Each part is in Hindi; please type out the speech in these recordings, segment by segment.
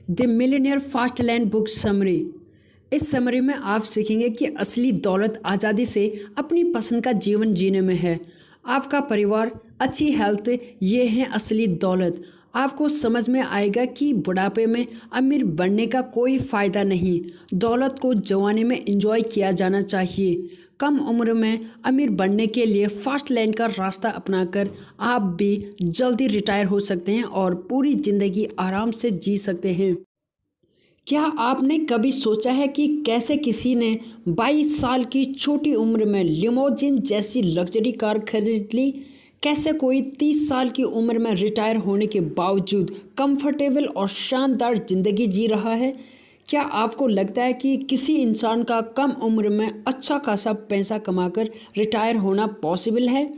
The millionaire fast land book summary. इस समरी में आप सीखेंगे कि असली दौलत आज़ादी से अपनी पसंद का जीवन जीने में है। आपका परिवार, अच्छी हेल्थ, ये हैं असली दौलत। आपको समझ में आएगा कि बुढ़ापे में अमीर बनने का कोई फ़ायदा नहीं। दौलत को जवानी में एंजॉय किया जाना चाहिए। कम उम्र में अमीर बनने के लिए फास्ट लैंड का रास्ता अपनाकर आप भी जल्दी रिटायर हो सकते हैं और पूरी ज़िंदगी आराम से जी सकते हैं। क्या आपने कभी सोचा है कि कैसे किसी ने 22 साल की छोटी उम्र में लिमोजिन जैसी लग्जरी कार खरीद ली? कैसे कोई 30 साल की उम्र में रिटायर होने के बावजूद कंफर्टेबल और शानदार ज़िंदगी जी रहा है? क्या आपको लगता है कि किसी इंसान का कम उम्र में अच्छा खासा पैसा कमाकर रिटायर होना पॉसिबल है?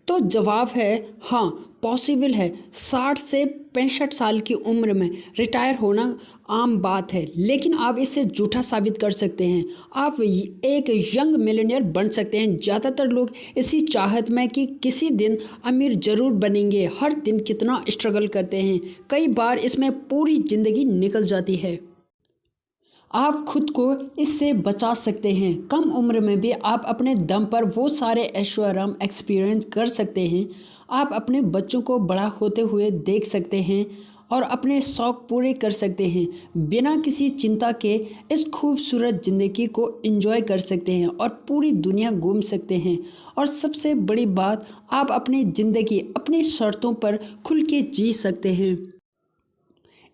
तो जवाब है हाँ, पॉसिबल है। 60 से 65 साल की उम्र में रिटायर होना आम बात है, लेकिन आप इसे झूठा साबित कर सकते हैं। आप एक यंग मिलियनेयर बन सकते हैं। ज़्यादातर लोग इसी चाहत में कि किसी दिन अमीर ज़रूर बनेंगे, हर दिन कितना स्ट्रगल करते हैं। कई बार इसमें पूरी ज़िंदगी निकल जाती है। आप खुद को इससे बचा सकते हैं। कम उम्र में भी आप अपने दम पर वो सारे ऐशो-आराम एक्सपीरियंस कर सकते हैं। आप अपने बच्चों को बड़ा होते हुए देख सकते हैं और अपने शौक़ पूरे कर सकते हैं। बिना किसी चिंता के इस खूबसूरत ज़िंदगी को एंजॉय कर सकते हैं और पूरी दुनिया घूम सकते हैं। और सबसे बड़ी बात, आप अपनी ज़िंदगी अपनी शर्तों पर खुल के जी सकते हैं।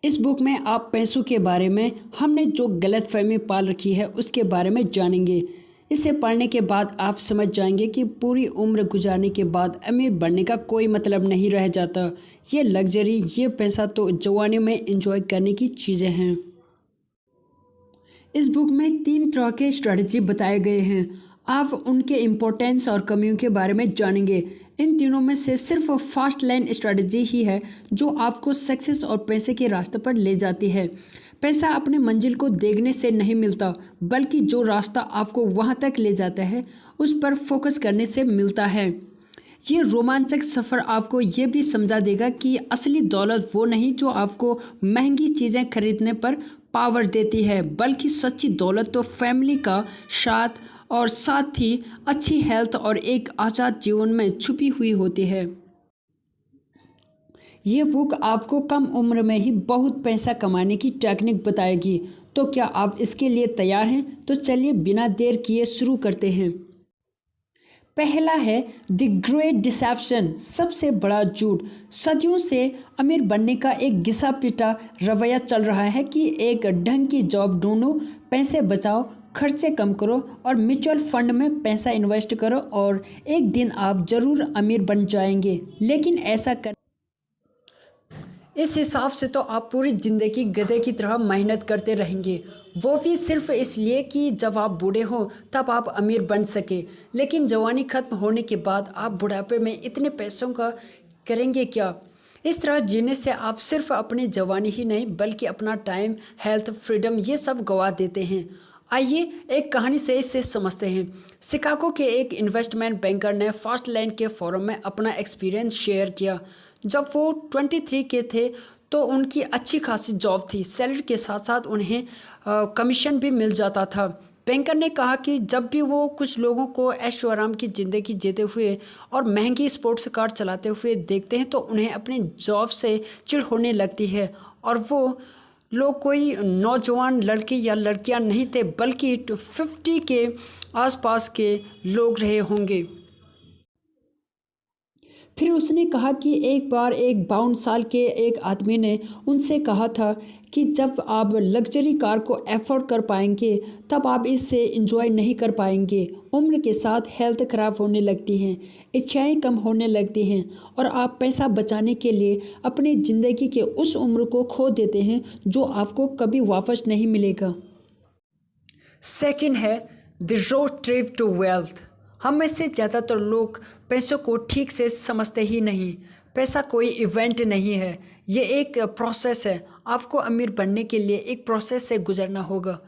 इस बुक में आप पैसों के बारे में हमने जो गलतफहमी पाल रखी है उसके बारे में जानेंगे। इसे पढ़ने के बाद आप समझ जाएंगे कि पूरी उम्र गुजारने के बाद अमीर बनने का कोई मतलब नहीं रह जाता। ये लग्जरी, ये पैसा तो जवानी में एंजॉय करने की चीज़ें हैं। इस बुक में 3 तरह के स्ट्रेटजी बताए गए हैं। आप उनके इम्पोर्टेंस और कमियों के बारे में जानेंगे। इन तीनों में से सिर्फ फास्ट लैंड स्ट्रेटजी ही है जो आपको सक्सेस और पैसे के रास्ते पर ले जाती है। पैसा अपने मंजिल को देखने से नहीं मिलता, बल्कि जो रास्ता आपको वहां तक ले जाता है उस पर फोकस करने से मिलता है। ये रोमांचक सफ़र आपको ये भी समझा देगा कि असली दौलत वो नहीं जो आपको महंगी चीज़ें खरीदने पर पावर देती है, बल्कि सच्ची दौलत तो फैमिली का साथ ही अच्छी हेल्थ और एक आज़ाद जीवन में छुपी हुई होती है। ये बुक आपको कम उम्र में ही बहुत पैसा कमाने की टेक्निक बताएगी। तो क्या आप इसके लिए तैयार हैं? तो चलिए बिना देर किए शुरू करते हैं। पहला है द ग्रेट डिसेप्शन, सबसे बड़ा झूठ। सदियों से अमीर बनने का एक घिसा पिटा रवैया चल रहा है कि एक ढंग की जॉब ढूंढो, पैसे बचाओ, खर्चे कम करो और म्यूचुअल फंड में पैसा इन्वेस्ट करो और एक दिन आप ज़रूर अमीर बन जाएंगे। लेकिन ऐसा कर इस हिसाब से तो आप पूरी ज़िंदगी गधे की तरह मेहनत करते रहेंगे, वो भी सिर्फ इसलिए कि जब आप बूढ़े हों तब आप अमीर बन सके। लेकिन जवानी खत्म होने के बाद आप बुढ़ापे में इतने पैसों का करेंगे क्या? इस तरह जीने से आप सिर्फ अपनी जवानी ही नहीं बल्कि अपना टाइम, हेल्थ, फ्रीडम ये सब गंवा देते हैं। आइए एक कहानी से इसे समझते हैं। शिकागो के एक इन्वेस्टमेंट बैंकर ने फास्ट लैंड के फोरम में अपना एक्सपीरियंस शेयर किया। जब वो 23 के थे तो उनकी अच्छी खासी जॉब थी। सैलरी के साथ साथ उन्हें कमीशन भी मिल जाता था। बैंकर ने कहा कि जब भी वो कुछ लोगों को ऐशो आराम की ज़िंदगी जीते हुए और महंगी स्पोर्ट्स कार चलाते हुए देखते हैं तो उन्हें अपनी जॉब से चिढ़ होने लगती है। और वो लोग कोई नौजवान लड़के या लड़कियां नहीं थे, बल्कि 50 के आसपास के लोग रहे होंगे। फिर उसने कहा कि एक बार एक 52 साल के एक आदमी ने उनसे कहा था कि जब आप लग्जरी कार को अफोर्ड कर पाएंगे तब आप इससे एंजॉय नहीं कर पाएंगे। उम्र के साथ हेल्थ ख़राब होने लगती हैं, इच्छाएं कम होने लगती हैं और आप पैसा बचाने के लिए अपनी ज़िंदगी के उस उम्र को खो देते हैं जो आपको कभी वापस नहीं मिलेगा। सेकंड है the road trip to wealth. हम में से ज़्यादातर लोग पैसों को ठीक से समझते ही नहीं। पैसा कोई इवेंट नहीं है, ये एक प्रोसेस है। आपको अमीर बनने के लिए एक प्रोसेस से गुजरना होगा।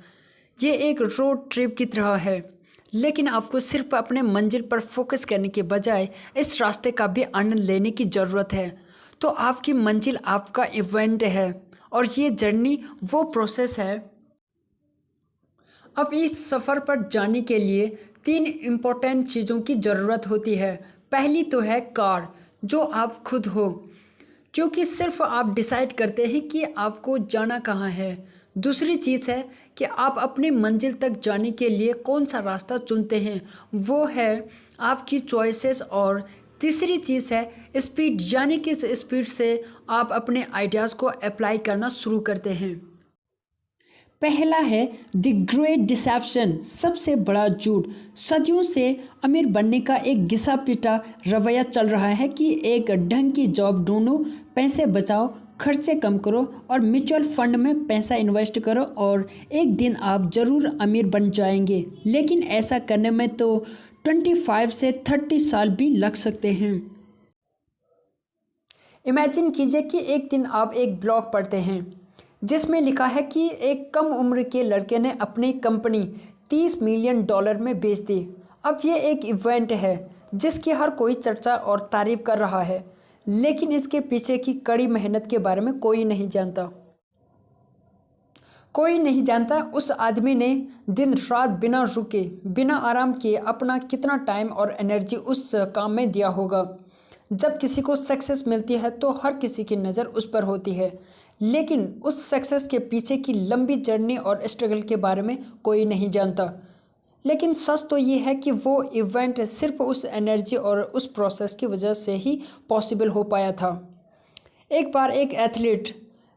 ये एक रोड ट्रिप की तरह है, लेकिन आपको सिर्फ अपने मंजिल पर फोकस करने के बजाय इस रास्ते का भी आनंद लेने की ज़रूरत है। तो आपकी मंजिल आपका इवेंट है और ये जर्नी वो प्रोसेस है। अब इस सफ़र पर जाने के लिए 3 इम्पोर्टेंट चीज़ों की ज़रूरत होती है। पहली तो है कार, जो आप खुद हो, क्योंकि सिर्फ आप डिसाइड करते हैं कि आपको जाना कहाँ है। दूसरी चीज़ है कि आप अपनी मंजिल तक जाने के लिए कौन सा रास्ता चुनते हैं, वो है आपकी चॉइसेस। और तीसरी चीज़ है स्पीड, यानी कि स्पीड से आप अपने आइडियाज़ को अप्लाई करना शुरू करते हैं। पहला है द ग्रेट डिसेप्शन, सबसे बड़ा झूठ। सदियों से अमीर बनने का एक घिसा पिटा रवैया चल रहा है कि एक ढंग की जॉब ढूंढो, पैसे बचाओ, खर्चे कम करो और म्यूचुअल फंड में पैसा इन्वेस्ट करो और एक दिन आप ज़रूर अमीर बन जाएंगे। लेकिन ऐसा करने में तो 25 से 30 साल भी लग सकते हैं। इमेजिन कीजिए कि एक दिन आप एक ब्लॉग पढ़ते हैं जिसमें लिखा है कि एक कम उम्र के लड़के ने अपनी कंपनी $30 मिलियन में बेच दी। अब ये एक इवेंट है जिसकी हर कोई चर्चा और तारीफ कर रहा है, लेकिन इसके पीछे की कड़ी मेहनत के बारे में कोई नहीं जानता। कोई नहीं जानता उस आदमी ने दिन रात बिना रुके, बिना आराम किए अपना कितना टाइम और एनर्जी उस काम में दिया होगा। जब किसी को सक्सेस मिलती है तो हर किसी की नज़र उस पर होती है, लेकिन उस सक्सेस के पीछे की लंबी जर्नी और स्ट्रगल के बारे में कोई नहीं जानता। लेकिन सच तो ये है कि वो इवेंट सिर्फ उस एनर्जी और उस प्रोसेस की वजह से ही पॉसिबल हो पाया था। एक बार एक एथलीट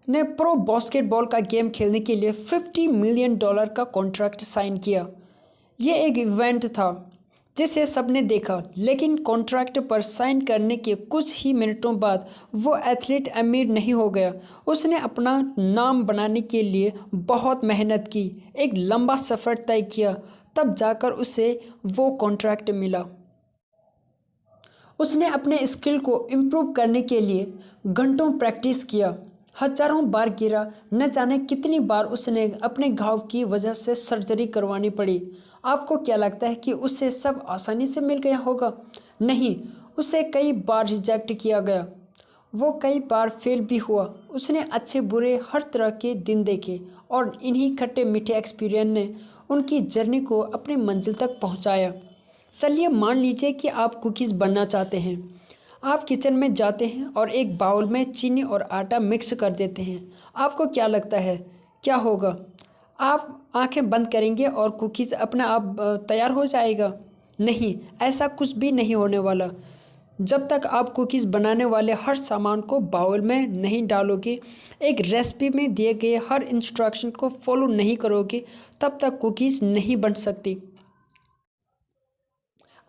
ने प्रो बास्केटबॉल का गेम खेलने के लिए $50 मिलियन का कॉन्ट्रैक्ट साइन किया। ये एक इवेंट था जिसे सबने देखा, लेकिन कॉन्ट्रैक्ट पर साइन करने के कुछ ही मिनटों बाद वो एथलीट अमीर नहीं हो गया। उसने अपना नाम बनाने के लिए बहुत मेहनत की, एक लंबा सफ़र तय किया, तब जाकर उसे वो कॉन्ट्रैक्ट मिला। उसने अपने स्किल को इम्प्रूव करने के लिए घंटों प्रैक्टिस किया, हजारों बार गिरा, न जाने कितनी बार उसने अपने घाव की वजह से सर्जरी करवानी पड़ी। आपको क्या लगता है कि उसे सब आसानी से मिल गया होगा? नहीं, उसे कई बार रिजेक्ट किया गया, वो कई बार फेल भी हुआ। उसने अच्छे बुरे हर तरह के दिन देखे और इन्हीं खट्टे मीठे एक्सपीरियंस ने उनकी जर्नी को अपनी मंजिल तक पहुंचाया। चलिए मान लीजिए कि आप कुकीज़ बनना चाहते हैं। आप किचन में जाते हैं और एक बाउल में चीनी और आटा मिक्स कर देते हैं। आपको क्या लगता है क्या होगा? आप आंखें बंद करेंगे और कुकीज़ अपने आप तैयार हो जाएगा? नहीं, ऐसा कुछ भी नहीं होने वाला। जब तक आप कुकीज़ बनाने वाले हर सामान को बाउल में नहीं डालोगे, एक रेसिपी में दिए गए हर इंस्ट्रक्शन को फॉलो नहीं करोगे, तब तक कुकीज़ नहीं बन सकती।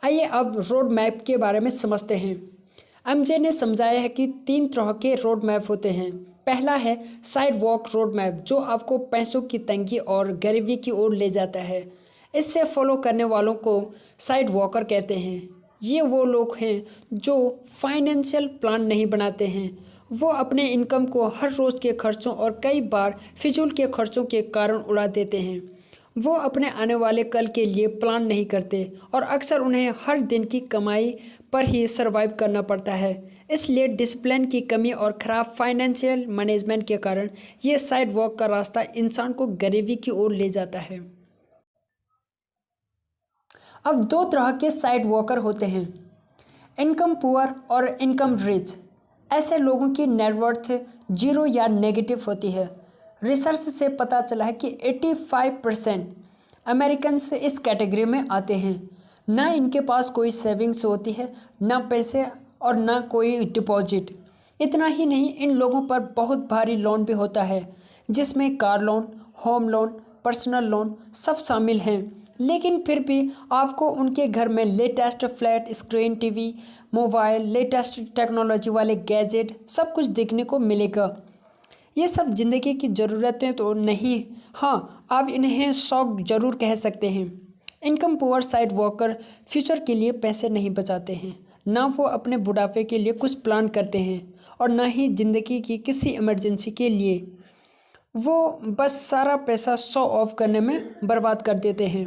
आइए अब रोड मैप के बारे में समझते हैं। एमजे ने समझाया है कि 3 तरह के रोड मैप होते हैं। पहला है साइड वॉक रोड मैप, जो आपको पैसों की तंगी और गरीबी की ओर ले जाता है। इससे फॉलो करने वालों को साइड वॉकर कहते हैं। ये वो लोग हैं जो फाइनेंशियल प्लान नहीं बनाते हैं। वो अपने इनकम को हर रोज़ के खर्चों और कई बार फिजूल के खर्चों के कारण उड़ा देते हैं। वो अपने आने वाले कल के लिए प्लान नहीं करते और अक्सर उन्हें हर दिन की कमाई पर ही सर्वाइव करना पड़ता है। इसलिए डिसिप्लिन की कमी और ख़राब फाइनेंशियल मैनेजमेंट के कारण ये साइड वॉक का रास्ता इंसान को गरीबी की ओर ले जाता है। अब 2 तरह के साइड वॉकर होते हैं, इनकम पुअर और इनकम रिच। ऐसे लोगों की नेटवर्थ 0 या नेगेटिव होती है। रिसर्च से पता चला है कि 85% अमेरिकन्स इस कैटेगरी में आते हैं। ना इनके पास कोई सेविंग्स होती है, ना पैसे और ना कोई डिपॉजिट। इतना ही नहीं, इन लोगों पर बहुत भारी लोन भी होता है, जिसमें car loan, home loan, personal loan सब शामिल हैं। लेकिन फिर भी आपको उनके घर में latest flat screen TV, mobile, latest technology वाले गैजेट सब कुछ देखने को मिलेगा। ये सब ज़िंदगी की ज़रूरतें तो नहीं, हाँ आप इन्हें शौक ज़रूर कह सकते हैं। Income poor side walker future के लिए पैसे नहीं बचाते हैं, ना वो अपने बुढ़ापे के लिए कुछ प्लान करते हैं और ना ही ज़िंदगी की किसी इमरजेंसी के लिए। वो बस सारा पैसा शो ऑफ करने में बर्बाद कर देते हैं।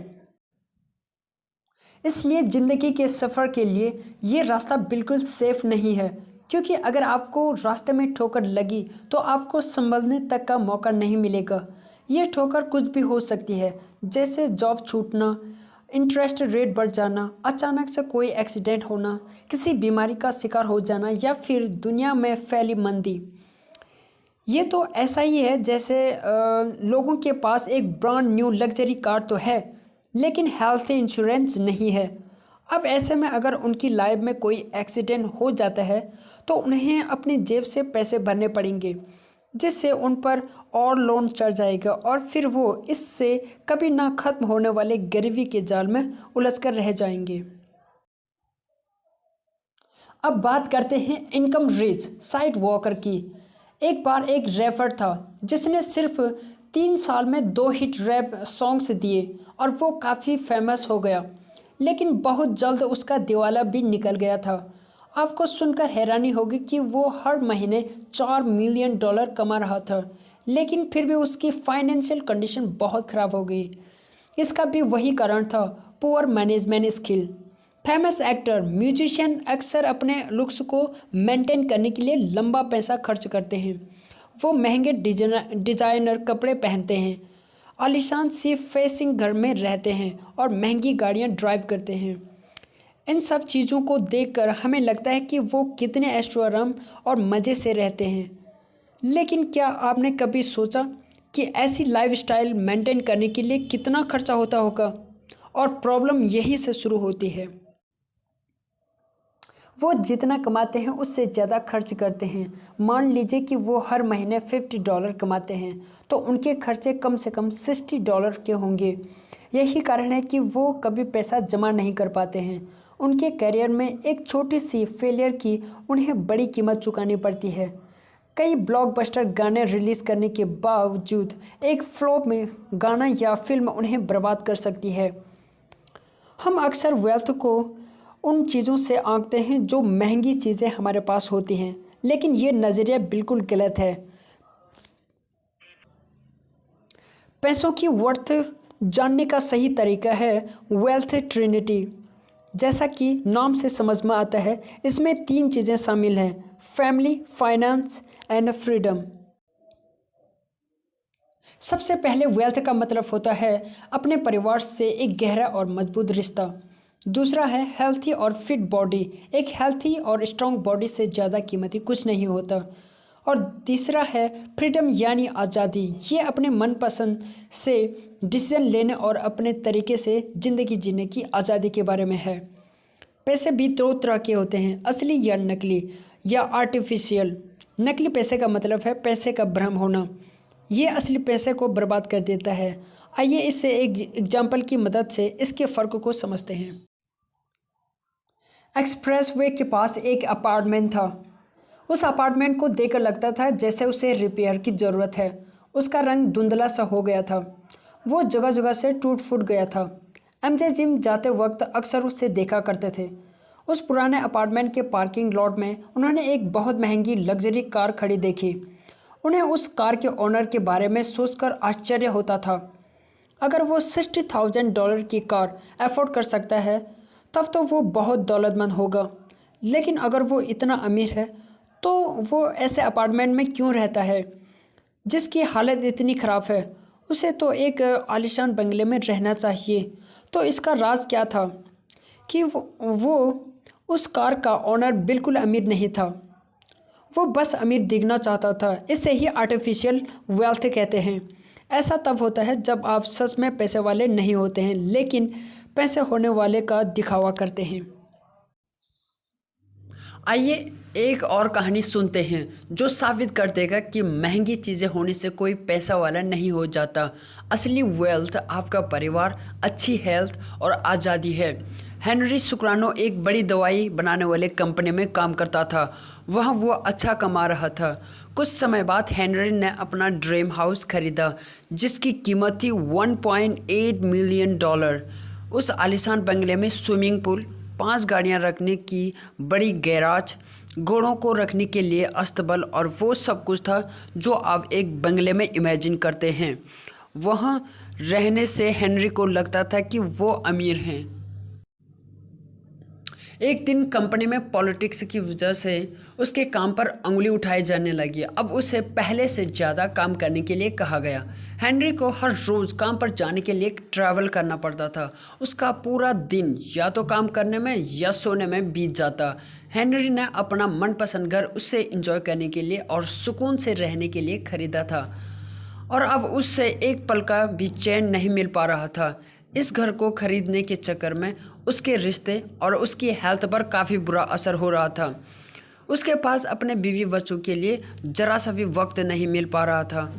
इसलिए ज़िंदगी के सफ़र के लिए ये रास्ता बिल्कुल सेफ़ नहीं है। क्योंकि अगर आपको रास्ते में ठोकर लगी तो आपको संभलने तक का मौका नहीं मिलेगा। ये ठोकर कुछ भी हो सकती है, जैसे जॉब छूटना, इंटरेस्ट रेट बढ़ जाना, अचानक से कोई एक्सीडेंट होना, किसी बीमारी का शिकार हो जाना या फिर दुनिया में फैली मंदी। ये तो ऐसा ही है जैसे लोगों के पास एक ब्रांड न्यू लग्जरी कार तो है, लेकिन हेल्थ इंश्योरेंस नहीं है। अब ऐसे में अगर उनकी लाइफ में कोई एक्सीडेंट हो जाता है तो उन्हें अपनी जेब से पैसे भरने पड़ेंगे, जिससे उन पर और लोन चढ़ जाएगा और फिर वो इससे कभी ना खत्म होने वाले गरीबी के जाल में उलझकर रह जाएंगे। अब बात करते हैं इनकम रिच साइड वॉकर की। एक बार एक रैपर था जिसने सिर्फ 3 साल में 2 हिट रैप सॉन्ग्स दिए और वो काफ़ी फेमस हो गया, लेकिन बहुत जल्द उसका दिवाला भी निकल गया था। आपको सुनकर हैरानी होगी कि वो हर महीने $4 मिलियन कमा रहा था, लेकिन फिर भी उसकी फाइनेंशियल कंडीशन बहुत ख़राब हो गई। इसका भी वही कारण था, poor management skill. Famous actor, musician अक्सर अपने लुक्स को मेंटेन करने के लिए लंबा पैसा खर्च करते हैं। वो महंगे डिजाइनर कपड़े पहनते हैं, आलीशान सी फेसिंग घर में रहते हैं और महंगी गाड़ियां ड्राइव करते हैं। इन सब चीज़ों को देखकर हमें लगता है कि वो कितने ऐशोआराम और मज़े से रहते हैं, लेकिन क्या आपने कभी सोचा कि ऐसी लाइफस्टाइल मेंटेन करने के लिए कितना खर्चा होता होगा? और प्रॉब्लम यही से शुरू होती है। वो जितना कमाते हैं उससे ज़्यादा खर्च करते हैं। मान लीजिए कि वो हर महीने $50 कमाते हैं तो उनके खर्चे कम से कम $60 के होंगे। यही कारण है कि वो कभी पैसा जमा नहीं कर पाते हैं। उनके करियर में एक छोटी सी फेलियर की उन्हें बड़ी कीमत चुकानी पड़ती है। कई ब्लॉकबस्टर गाने रिलीज़ करने के बावजूद एक फ्लॉप में गाना या फिल्म उन्हें बर्बाद कर सकती है। हम अक्सर वेल्थ को उन चीज़ों से आंकते हैं जो महंगी चीज़ें हमारे पास होती हैं, लेकिन ये नज़रिया बिल्कुल गलत है। पैसों की वर्थ जानने का सही तरीका है वेल्थ ट्रिनिटी। जैसा कि नाम से समझ में आता है, इसमें 3 चीज़ें शामिल हैं: फैमिली, फाइनेंस एंड फ्रीडम। सबसे पहले वेल्थ का मतलब होता है अपने परिवार से एक गहरा और मजबूत रिश्ता। दूसरा है हेल्थी और फिट बॉडी। एक हेल्थी और स्ट्रॉन्ग बॉडी से ज़्यादा कीमती कुछ नहीं होता। और तीसरा है फ्रीडम यानी आज़ादी। ये अपने मनपसंद से डिसीजन लेने और अपने तरीके से ज़िंदगी जीने की आज़ादी के बारे में है। पैसे भी 2 तरह के होते हैं, असली या नकली या आर्टिफिशियल। नकली पैसे का मतलब है पैसे का भ्रम होना। ये असली पैसे को बर्बाद कर देता है। आइए इससे एक एग्जाम्पल की मदद से इसके फ़र्क को समझते हैं। एक्सप्रेसवे के पास एक अपार्टमेंट था। उस अपार्टमेंट को देखकर लगता था जैसे उसे रिपेयर की ज़रूरत है। उसका रंग धुंधला सा हो गया था, वो जगह जगह से टूट फूट गया था। एमजे जिम जाते वक्त अक्सर उससे देखा करते थे। उस पुराने अपार्टमेंट के पार्किंग लॉट में उन्होंने एक बहुत महंगी लग्जरी कार खड़ी देखी। उन्हें उस कार के ओनर के बारे में सोचकर आश्चर्य होता था। अगर वो $60,000 की कार अफोर्ड कर सकता है तब तो वो बहुत दौलतमंद होगा, लेकिन अगर वो इतना अमीर है तो वो ऐसे अपार्टमेंट में क्यों रहता है जिसकी हालत इतनी ख़राब है? उसे तो एक आलीशान बंगले में रहना चाहिए। तो इसका राज क्या था कि वो उस कार का ओनर बिल्कुल अमीर नहीं था, वो बस अमीर दिखना चाहता था। इसे ही आर्टिफिशियल वेल्थ कहते हैं। ऐसा तब होता है जब आप सच में पैसे वाले नहीं होते हैं, लेकिन पैसे होने वाले का दिखावा करते हैं। आइए एक और कहानी सुनते हैं जो साबित कर देगा कि महंगी चीज़ें होने से कोई पैसा वाला नहीं हो जाता। असली वेल्थ आपका परिवार, अच्छी हेल्थ और आज़ादी है। हेनरी सुक्रानो एक बड़ी दवाई बनाने वाले कंपनी में काम करता था। वहाँ वो अच्छा कमा रहा था। कुछ समय बाद हेनरी ने अपना ड्रीम हाउस खरीदा जिसकी कीमत थी $1.8 मिलियन। उस आलीशान बंगले में स्विमिंग पूल, 5 गाड़ियाँ रखने की बड़ी गैराज, घोड़ों को रखने के लिए अस्तबल और वो सब कुछ था जो आप एक बंगले में इमेजिन करते हैं। वहाँ रहने से हेनरी को लगता था कि वो अमीर हैं। एक दिन कंपनी में पॉलिटिक्स की वजह से उसके काम पर उंगली उठाई जाने लगी। अब उसे पहले से ज़्यादा काम करने के लिए कहा गया। हेनरी को हर रोज़ काम पर जाने के लिए ट्रैवल करना पड़ता था। उसका पूरा दिन या तो काम करने में या सोने में बीत जाता। हेनरी ने अपना मनपसंद घर उसे एंजॉय करने के लिए और सुकून से रहने के लिए खरीदा था, और अब उससे एक पल का भी चैन नहीं मिल पा रहा था। इस घर को खरीदने के चक्कर में उसके रिश्ते और उसकी हेल्थ पर काफ़ी बुरा असर हो रहा था। उसके पास अपने बीवी बच्चों के लिए ज़रा सा भी वक्त नहीं मिल पा रहा था।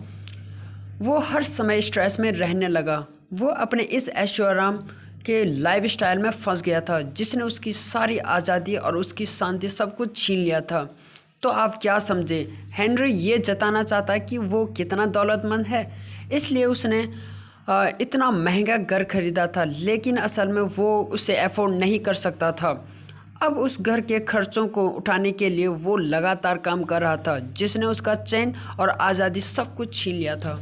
वो हर समय स्ट्रेस में रहने लगा। वो अपने इस ऐशोआराम के लाइफस्टाइल में फंस गया था, जिसने उसकी सारी आज़ादी और उसकी शांति सब कुछ छीन लिया था। तो आप क्या समझे? हेनरी ये जताना चाहता है कि वो कितना दौलतमंद है, इसलिए उसने इतना महंगा घर खरीदा था, लेकिन असल में वो उसे अफोर्ड नहीं कर सकता था। अब उस घर के खर्चों को उठाने के लिए वो लगातार काम कर रहा था, जिसने उसका चैन और आज़ादी सब कुछ छीन लिया था।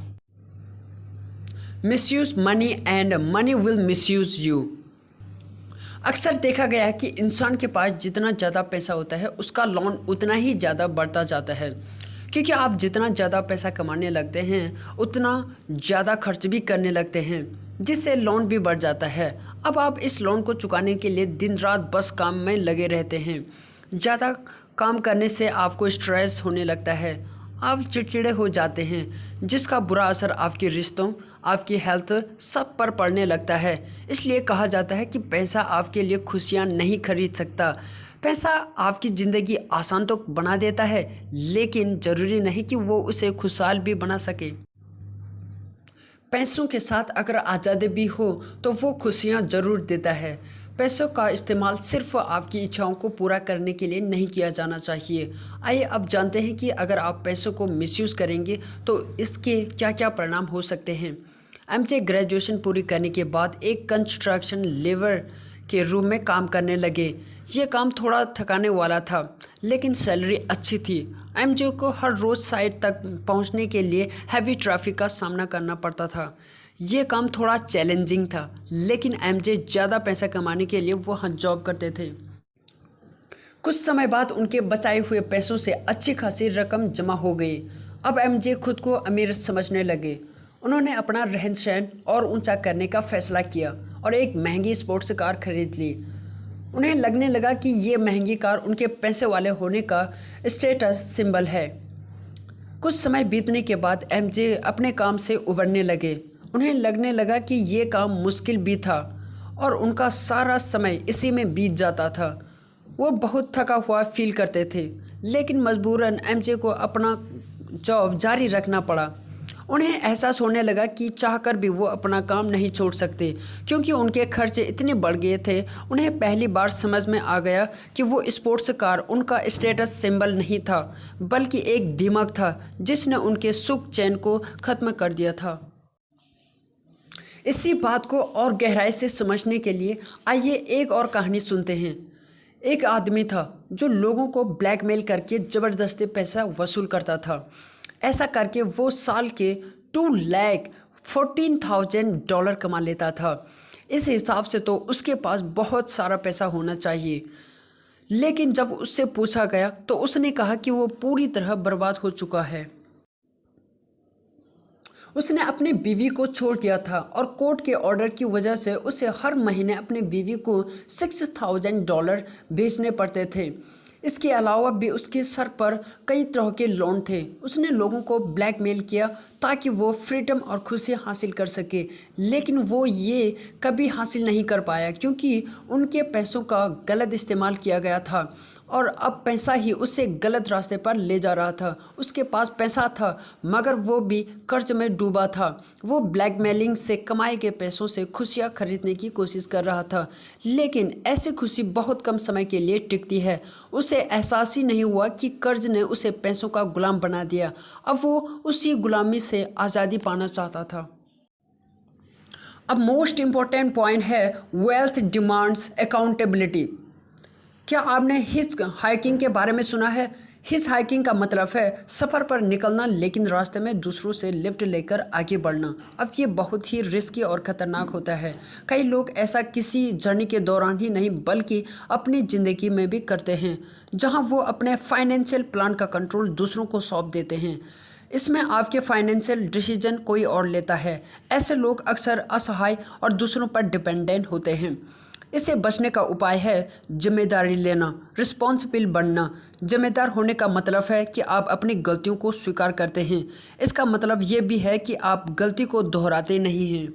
Misuse money and money will misuse you. अक्सर देखा गया है कि इंसान के पास जितना ज़्यादा पैसा होता है उसका लोन उतना ही ज़्यादा बढ़ता जाता है, क्योंकि आप जितना ज़्यादा पैसा कमाने लगते हैं उतना ज़्यादा खर्च भी करने लगते हैं, जिससे लोन भी बढ़ जाता है। अब आप इस लोन को चुकाने के लिए दिन रात बस काम में लगे रहते हैं। ज़्यादा काम करने से आपको स्ट्रेस होने लगता है, आप चिड़चिड़े हो जाते हैं, जिसका बुरा असर आपके रिश्तों, आपकी हेल्थ सब पर पड़ने लगता है। इसलिए कहा जाता है कि पैसा आपके लिए खुशियाँ नहीं खरीद सकता। पैसा आपकी ज़िंदगी आसान तो बना देता है, लेकिन ज़रूरी नहीं कि वो उसे खुशहाल भी बना सके। पैसों के साथ अगर आज़ादी भी हो तो वो खुशियाँ ज़रूर देता है। पैसों का इस्तेमाल सिर्फ आपकी इच्छाओं को पूरा करने के लिए नहीं किया जाना चाहिए। आइए अब जानते हैं कि अगर आप पैसों को मिसयूज़ करेंगे तो इसके क्या क्या परिणाम हो सकते हैं। एमजे ग्रेजुएशन पूरी करने के बाद एक कंस्ट्रक्शन लेबर के रूम में काम करने लगे। ये काम थोड़ा थकाने वाला था, लेकिन सैलरी अच्छी थी। एमजे को हर रोज़ साइट तक पहुंचने के लिए हैवी ट्रैफिक का सामना करना पड़ता था। ये काम थोड़ा चैलेंजिंग था, लेकिन एमजे ज़्यादा पैसा कमाने के लिए वहाँ जॉब करते थे। कुछ समय बाद उनके बचाए हुए पैसों से अच्छी खासी रकम जमा हो गई। अब एमजे खुद को अमीर समझने लगे। उन्होंने अपना रहन सहन और ऊंचा करने का फैसला किया और एक महंगी स्पोर्ट्स कार खरीद ली। उन्हें लगने लगा कि ये महंगी कार उनके पैसे वाले होने का स्टेटस सिंबल है। कुछ समय बीतने के बाद एमजे अपने काम से उबरने लगे। उन्हें लगने लगा कि ये काम मुश्किल भी था और उनका सारा समय इसी में बीत जाता था। वो बहुत थका हुआ फील करते थे, लेकिन मजबूरन एमजे को अपना जॉब जारी रखना पड़ा। उन्हें एहसास होने लगा कि चाहकर भी वो अपना काम नहीं छोड़ सकते, क्योंकि उनके खर्चे इतने बढ़ गए थे। उन्हें पहली बार समझ में आ गया कि वो स्पोर्ट्स कार उनका स्टेटस सिंबल नहीं था, बल्कि एक दिमाग था जिसने उनके सुख चैन को ख़त्म कर दिया था। इसी बात को और गहराई से समझने के लिए आइए एक और कहानी सुनते हैं। एक आदमी था जो लोगों को ब्लैकमेल करके ज़बरदस्ती पैसा वसूल करता था। ऐसा करके वो साल के $2,14,000 कमा लेता था। इस हिसाब से तो उसके पास बहुत सारा पैसा होना चाहिए, लेकिन जब उससे पूछा गया तो उसने कहा कि वो पूरी तरह बर्बाद हो चुका है। उसने अपनी बीवी को छोड़ दिया था और कोर्ट के ऑर्डर की वजह से उसे हर महीने अपनी बीवी को $6,000 भेजने पड़ते थे। इसके अलावा भी उसके सर पर कई तरह के लोन थे। उसने लोगों को ब्लैकमेल किया ताकि वो फ्रीडम और खुशी हासिल कर सके, लेकिन वो ये कभी हासिल नहीं कर पाया, क्योंकि उनके पैसों का गलत इस्तेमाल किया गया था और अब पैसा ही उसे गलत रास्ते पर ले जा रहा था। उसके पास पैसा था, मगर वो भी कर्ज में डूबा था। वो ब्लैकमेलिंग से कमाए गए पैसों से खुशियाँ खरीदने की कोशिश कर रहा था, लेकिन ऐसी खुशी बहुत कम समय के लिए टिकती है। उसे एहसास ही नहीं हुआ कि कर्ज ने उसे पैसों का गुलाम बना दिया। अब वो उसी गुलामी से आज़ादी पाना चाहता था। अब मोस्ट इम्पॉर्टेंट पॉइंट है वेल्थ डिमांड्स अकाउंटेबिलिटी। क्या आपने हिच हाइकिंग के बारे में सुना है? हिच हाइकिंग का मतलब है सफ़र पर निकलना, लेकिन रास्ते में दूसरों से लिफ्ट लेकर आगे बढ़ना। अब ये बहुत ही रिस्की और ख़तरनाक होता है। कई लोग ऐसा किसी जर्नी के दौरान ही नहीं बल्कि अपनी ज़िंदगी में भी करते हैं, जहां वो अपने फाइनेंशियल प्लान का कंट्रोल दूसरों को सौंप देते हैं। इसमें आपके फाइनेंशियल डिसीजन कोई और लेता है। ऐसे लोग अक्सर असहाय और दूसरों पर डिपेंडेंट होते हैं। इससे बचने का उपाय है जिम्मेदारी लेना, रिस्पॉन्सिबल बनना। जिम्मेदार होने का मतलब है कि आप अपनी गलतियों को स्वीकार करते हैं। इसका मतलब ये भी है कि आप गलती को दोहराते नहीं हैं।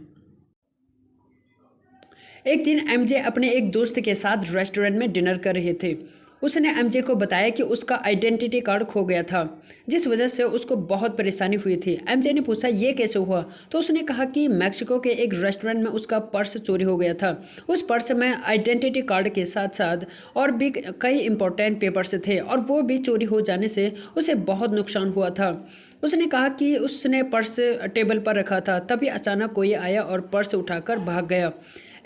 एक दिन एमजे अपने एक दोस्त के साथ रेस्टोरेंट में डिनर कर रहे थे। उसने एमजे को बताया कि उसका आइडेंटिटी कार्ड खो गया था, जिस वजह से उसको बहुत परेशानी हुई थी। एमजे ने पूछा ये कैसे हुआ, तो उसने कहा कि मैक्सिको के एक रेस्टोरेंट में उसका पर्स चोरी हो गया था। उस पर्स में आइडेंटिटी कार्ड के साथ साथ और भी कई इंपॉर्टेंट पेपर्स थे और वो भी चोरी हो जाने से उसे बहुत नुकसान हुआ था। उसने कहा कि उसने पर्स टेबल पर रखा था, तभी अचानक कोई आया और पर्स उठाकर भाग गया।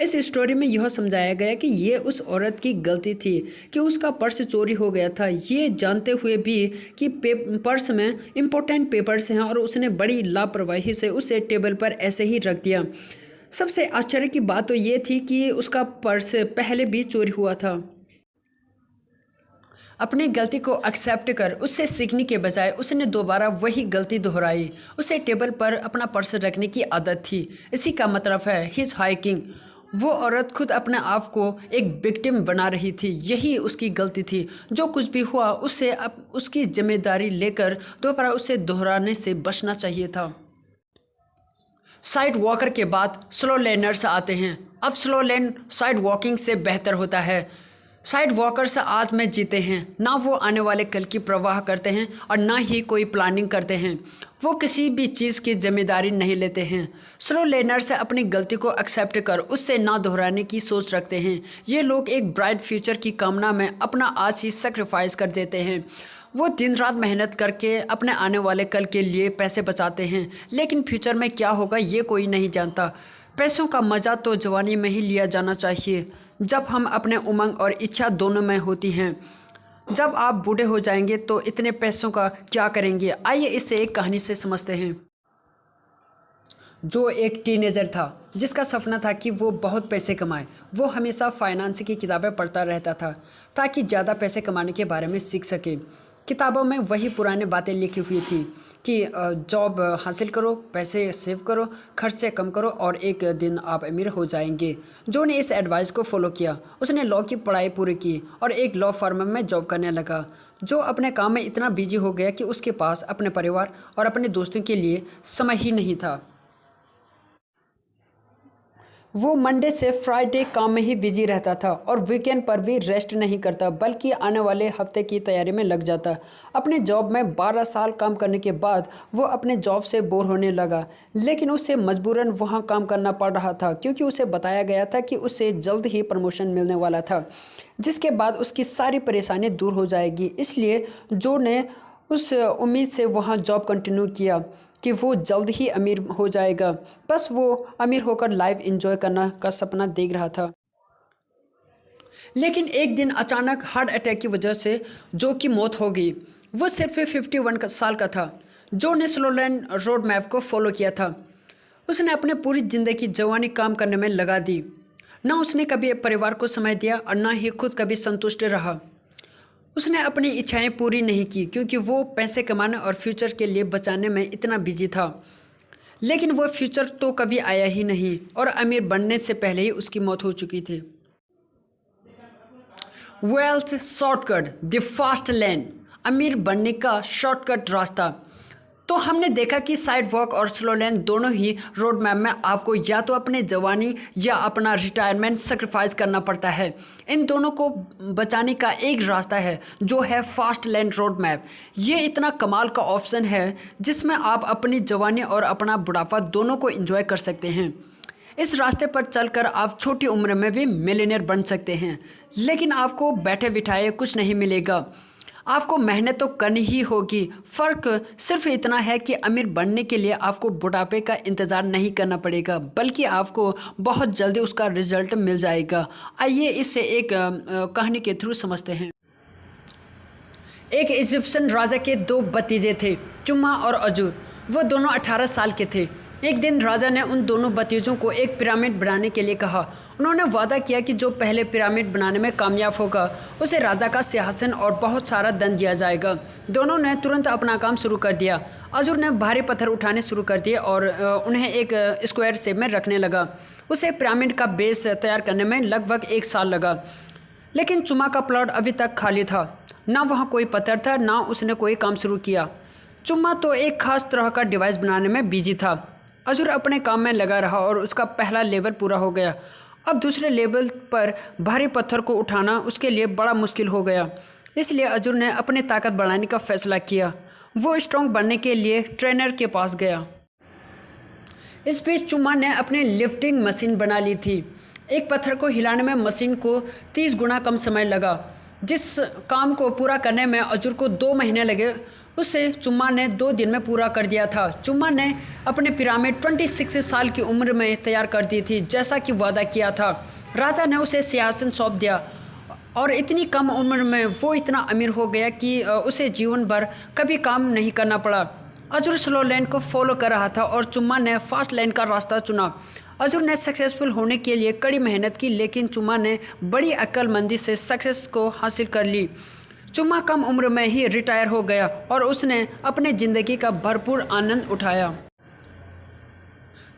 इस स्टोरी में यह समझाया गया कि ये उस औरत की गलती थी कि उसका पर्स चोरी हो गया था, ये जानते हुए भी कि पर्स में इम्पोर्टेंट पेपर्स हैं, और उसने बड़ी लापरवाही से उसे टेबल पर ऐसे ही रख दिया। सबसे आश्चर्य की बात तो ये थी कि उसका पर्स पहले भी चोरी हुआ था। अपनी गलती को एक्सेप्ट कर उससे सीखने के बजाय उसने दोबारा वही गलती दोहराई। उसे टेबल पर अपना पर्स रखने की आदत थी। इसी का मतलब है हिच हाइकिंग। वो औरत खुद अपने आप को एक विक्टिम बना रही थी। यही उसकी गलती थी। जो कुछ भी हुआ उससे अब उसकी जिम्मेदारी लेकर दोबारा उसे दोहराने से बचना चाहिए था। साइड वॉकर के बाद स्लो लेनर्स आते हैं। अब स्लो लेन साइड वॉकिंग से बेहतर होता है। साइड वॉकर्स आज में जीते हैं, ना वो आने वाले कल की परवाह करते हैं और ना ही कोई प्लानिंग करते हैं। वो किसी भी चीज़ की जिम्मेदारी नहीं लेते हैं। स्लो लेनर्स अपनी गलती को एक्सेप्ट कर उससे ना दोहराने की सोच रखते हैं। ये लोग एक ब्राइट फ्यूचर की कामना में अपना आज ही सेक्रीफाइस कर देते हैं। वो दिन रात मेहनत करके अपने आने वाले कल के लिए पैसे बचाते हैं, लेकिन फ्यूचर में क्या होगा ये कोई नहीं जानता। पैसों का मज़ा तो जवानी में ही लिया जाना चाहिए, जब हम अपने उमंग और इच्छा दोनों में होती हैं। जब आप बूढ़े हो जाएंगे तो इतने पैसों का क्या करेंगे? आइए इसे एक कहानी से समझते हैं। जो एक टीनेजर था जिसका सपना था कि वो बहुत पैसे कमाए। वो हमेशा फाइनेंस की किताबें पढ़ता रहता था ताकि ज़्यादा पैसे कमाने के बारे में सीख सके। किताबों में वही पुरानी बातें लिखी हुई थी कि जॉब हासिल करो, पैसे सेव करो, खर्चे कम करो और एक दिन आप अमीर हो जाएंगे। जो ने इस एडवाइस को फॉलो किया। उसने लॉ की पढ़ाई पूरी की और एक लॉ फर्म में जॉब करने लगा। जो अपने काम में इतना बिजी हो गया कि उसके पास अपने परिवार और अपने दोस्तों के लिए समय ही नहीं था। वो मंडे से फ्राइडे काम में ही बिजी रहता था और वीकेंड पर भी रेस्ट नहीं करता, बल्कि आने वाले हफ्ते की तैयारी में लग जाता। अपने जॉब में 12 साल काम करने के बाद वो अपने जॉब से बोर होने लगा, लेकिन उसे मजबूरन वहाँ काम करना पड़ रहा था क्योंकि उसे बताया गया था कि उसे जल्द ही प्रमोशन मिलने वाला था, जिसके बाद उसकी सारी परेशानी दूर हो जाएगी। इसलिए जो ने उस उम्मीद से वहाँ जॉब कंटिन्यू किया कि वो जल्द ही अमीर हो जाएगा। बस वो अमीर होकर लाइफ एंजॉय करना का सपना देख रहा था। लेकिन एक दिन अचानक हार्ट अटैक की वजह से जो की मौत हो गई। वो सिर्फ 51 साल का था। जो ने स्लो लेन रोड मैप को फॉलो किया था। उसने अपने पूरी ज़िंदगी जवानी काम करने में लगा दी। ना उसने कभी परिवार को समय दिया और ना ही खुद कभी संतुष्ट रहा। उसने अपनी इच्छाएं पूरी नहीं की क्योंकि वो पैसे कमाने और फ्यूचर के लिए बचाने में इतना बिजी था। लेकिन वो फ्यूचर तो कभी आया ही नहीं और अमीर बनने से पहले ही उसकी मौत हो चुकी थी। Wealth shortcut, the fast lane, अमीर बनने का शॉर्टकट रास्ता। तो हमने देखा कि साइड वॉक और स्लो लेन दोनों ही रोड मैप में आपको या तो अपने जवानी या अपना रिटायरमेंट सेक्रीफाइस करना पड़ता है। इन दोनों को बचाने का एक रास्ता है जो है फास्ट लेन रोड मैप। ये इतना कमाल का ऑप्शन है जिसमें आप अपनी जवानी और अपना बुढ़ापा दोनों को एंजॉय कर सकते हैं। इस रास्ते पर चलकर आप छोटी उम्र में भी मिलियनेयर बन सकते हैं, लेकिन आपको बैठे बिठाए कुछ नहीं मिलेगा। आपको मेहनत तो करनी ही होगी। फ़र्क सिर्फ इतना है कि अमीर बनने के लिए आपको बुढ़ापे का इंतज़ार नहीं करना पड़ेगा, बल्कि आपको बहुत जल्दी उसका रिजल्ट मिल जाएगा। आइए इसे एक कहानी के थ्रू समझते हैं। एक इजिप्शियन राजा के दो भतीजे थे, चुम्मा और अजूर। वो दोनों 18 साल के थे। एक दिन राजा ने उन दोनों भतीजों को एक पिरामिड बनाने के लिए कहा। उन्होंने वादा किया कि जो पहले पिरामिड बनाने में कामयाब होगा उसे राजा का सिंहासन और बहुत सारा धन दिया जाएगा। दोनों ने तुरंत अपना काम शुरू कर दिया। अजूर ने भारी पत्थर उठाने शुरू कर दिए और उन्हें एक स्क्वायर शेप में रखने लगा। उसे पिरामिड का बेस तैयार करने में लगभग 1 साल लगा। लेकिन चुम्मा का प्लॉट अभी तक खाली था। ना वहाँ कोई पत्थर था, ना उसने कोई काम शुरू किया। चुम्मा तो एक खास तरह का डिवाइस बनाने में बिजी था। अजूर अपने काम में लगा रहा और उसका पहला लेवल पूरा हो गया। अब दूसरे लेवल पर भारी पत्थर को उठाना उसके लिए बड़ा मुश्किल हो गया। इसलिए अजूर ने अपनी ताकत बढ़ाने का फैसला किया। वो स्ट्रॉन्ग बनने के लिए ट्रेनर के पास गया। इस बीच चुम्मा ने अपनी लिफ्टिंग मशीन बना ली थी। एक पत्थर को हिलाने में मशीन को 30 गुना कम समय लगा। जिस काम को पूरा करने में अजूर को 2 महीने लगे उसे चुम्मा ने 2 दिन में पूरा कर दिया था। चुम्मा ने अपने पिरामिड 26 साल की उम्र में तैयार कर दी थी, जैसा कि वादा किया था। राजा ने उसे सिंहासन सौंप दिया और इतनी कम उम्र में वो इतना अमीर हो गया कि उसे जीवन भर कभी काम नहीं करना पड़ा। अजूर स्लो लेन को फॉलो कर रहा था और चुम्मा ने फास्ट लेन का रास्ता चुना। अजूर ने सक्सेसफुल होने के लिए कड़ी मेहनत की, लेकिन चुम्मा ने बड़ी अक्लमंदी से सक्सेस को हासिल कर ली। चुम्मा कम उम्र में ही रिटायर हो गया और उसने अपने ज़िंदगी का भरपूर आनंद उठाया।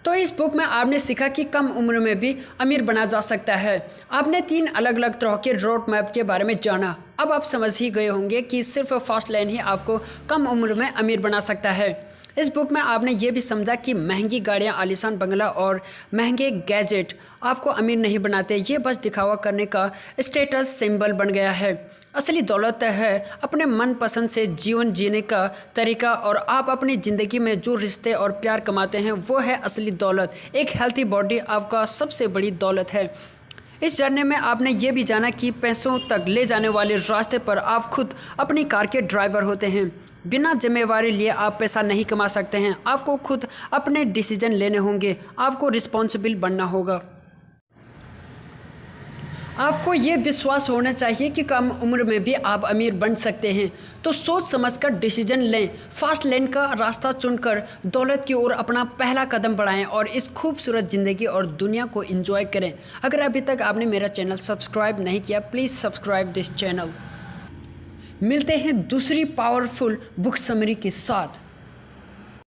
तो इस बुक में आपने सीखा कि कम उम्र में भी अमीर बना जा सकता है। आपने 3 अलग अलग तरह के रोड मैप के बारे में जाना। अब आप समझ ही गए होंगे कि सिर्फ फास्ट लेन ही आपको कम उम्र में अमीर बना सकता है। इस बुक में आपने ये भी समझा कि महंगी गाड़ियाँ, आलीशान बंगला और महंगे गैजेट आपको अमीर नहीं बनाते। ये बस दिखावा करने का स्टेटस सिंबल बन गया है। असली दौलत है अपने मनपसंद से जीवन जीने का तरीका, और आप अपनी ज़िंदगी में जो रिश्ते और प्यार कमाते हैं वो है असली दौलत। एक हेल्थी बॉडी आपका सबसे बड़ी दौलत है। इस जर्नी में आपने ये भी जाना कि पैसों तक ले जाने वाले रास्ते पर आप खुद अपनी कार के ड्राइवर होते हैं। बिना जिम्मेवारी लिए आप पैसा नहीं कमा सकते हैं। आपको खुद अपने डिसीजन लेने होंगे। आपको रिस्पॉन्सिबल बनना होगा। आपको ये विश्वास होना चाहिए कि कम उम्र में भी आप अमीर बन सकते हैं। तो सोच समझकर डिसीजन लें, फास्ट लेन का रास्ता चुनकर दौलत की ओर अपना पहला कदम बढ़ाएं और इस खूबसूरत ज़िंदगी और दुनिया को एंजॉय करें। अगर अभी तक आपने मेरा चैनल सब्सक्राइब नहीं किया, प्लीज़ सब्सक्राइब दिस चैनल। मिलते हैं दूसरी पावरफुल बुक समरी के साथ।